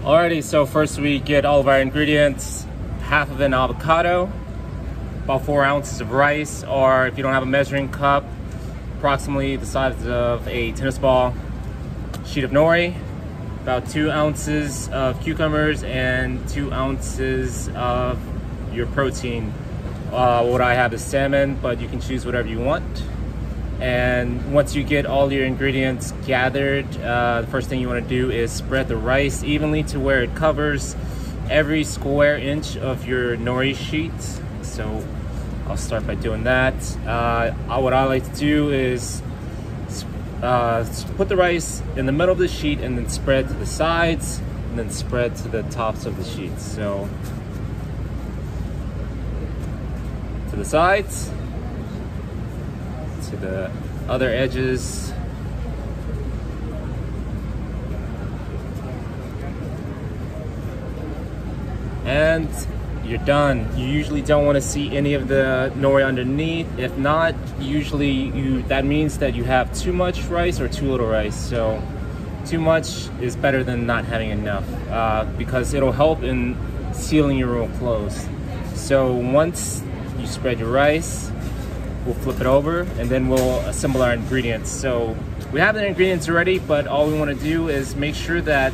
Alrighty, so first we get all of our ingredients. Half of an avocado, about 4 ounces of rice, or if you don't have a measuring cup, approximately the size of a tennis ball. Sheet of nori, about 2 ounces of cucumbers, and 2 ounces of your protein. What I have is salmon, but you can choose whatever you want. And once you get all your ingredients gathered, the first thing you want to do is spread the rice evenly to where it covers every square inch of your nori sheet. So I'll start by doing that. What I like to do is put the rice in the middle of the sheet and then spread to the sides and then spread to the tops of the sheet. So to the sides, to the other edges, and you're done. You usually don't want to see any of the nori underneath. If not, usually that means that you have too much rice or too little rice. So too much is better than not having enough, because it'll help in sealing your roll closed. So once you spread your rice, we'll flip it over and then we'll assemble our ingredients. So we have the ingredients already, but all we want to do is make sure that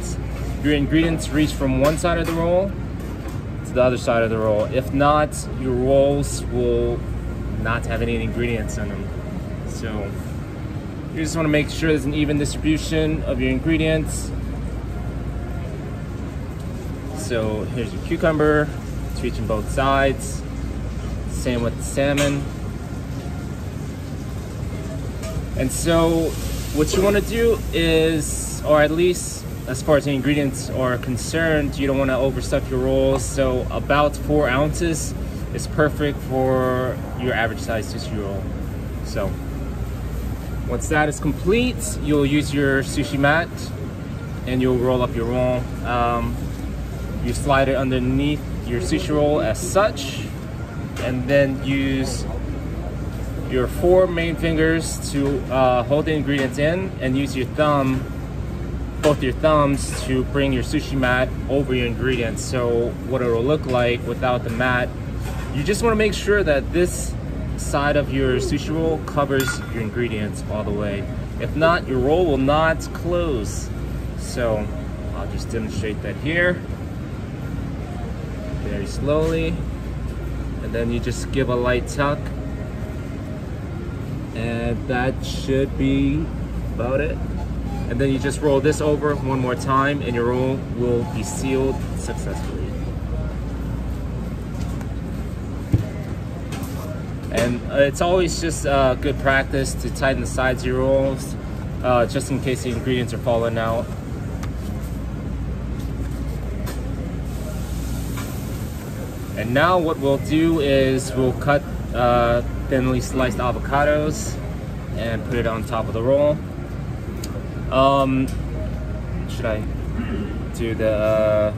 your ingredients reach from one side of the roll to the other side of the roll. If not, your rolls will not have any ingredients in them. So you just want to make sure there's an even distribution of your ingredients. So here's your cucumber, it's reaching both sides. Same with the salmon. And so what you want to do is, or at least as far as the ingredients are concerned, you don't want to overstuff your rolls. So about 4 ounces is perfect for your average size sushi roll. So once that is complete, you'll use your sushi mat and you'll roll up your roll. You slide it underneath your sushi roll as such, and then use your 4 main fingers to hold the ingredients in, and use your both your thumbs to bring your sushi mat over your ingredients. So what it'll look like without the mat, you just want to make sure that this side of your sushi roll covers your ingredients all the way. If not, your roll will not close. So I'll just demonstrate that here very slowly, and then you just give a light tuck, and that should be about it. And then you just roll this over one more time and your roll will be sealed successfully. And it's always just good practice to tighten the sides of your rolls, just in case the ingredients are falling out. And now what we'll do is we'll cut thinly sliced avocados and put it on top of the roll. Should I do the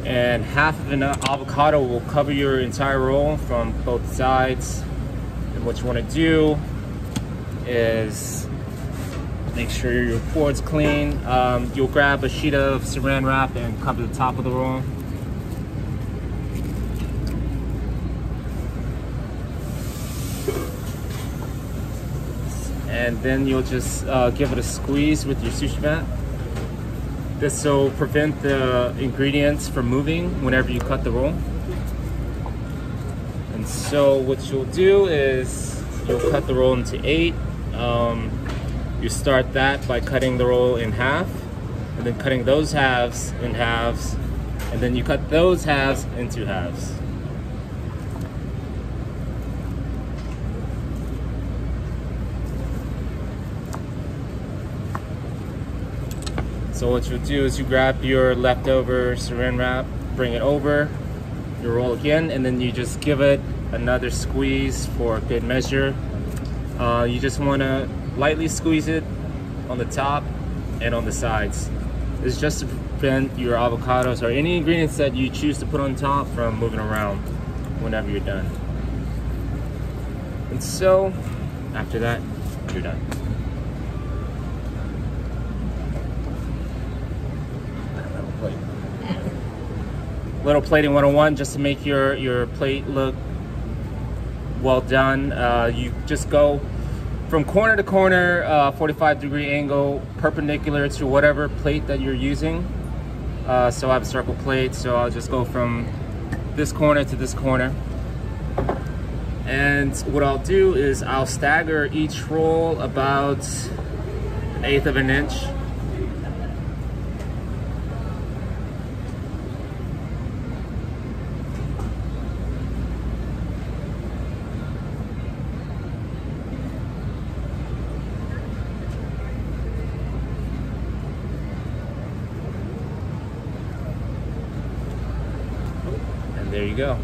and half of an avocado will cover your entire roll from both sides. And what you want to do is make sure your board's clean. You'll grab a sheet of saran wrap and cover the top of the roll. And then you'll just give it a squeeze with your sushi mat. This will prevent the ingredients from moving whenever you cut the roll. And so what you'll do is you'll cut the roll into 8. You start that by cutting the roll in half, and then cutting those halves in halves, and then you cut those halves into halves. So what you'll do is you grab your leftover saran wrap, bring it over, you roll again, and then you just give it another squeeze for good measure. You just want to lightly squeeze it on the top and on the sides. This is just to prevent your avocados or any ingredients that you choose to put on top from moving around whenever you're done. And so after that, you're done. Little plating 101, just to make your plate look well done. You just go from corner to corner, 45-degree angle, perpendicular to whatever plate that you're using. So I have a circle plate, so I'll just go from this corner to this corner. And what I'll do is I'll stagger each roll about 1/8 of an inch. And there you go.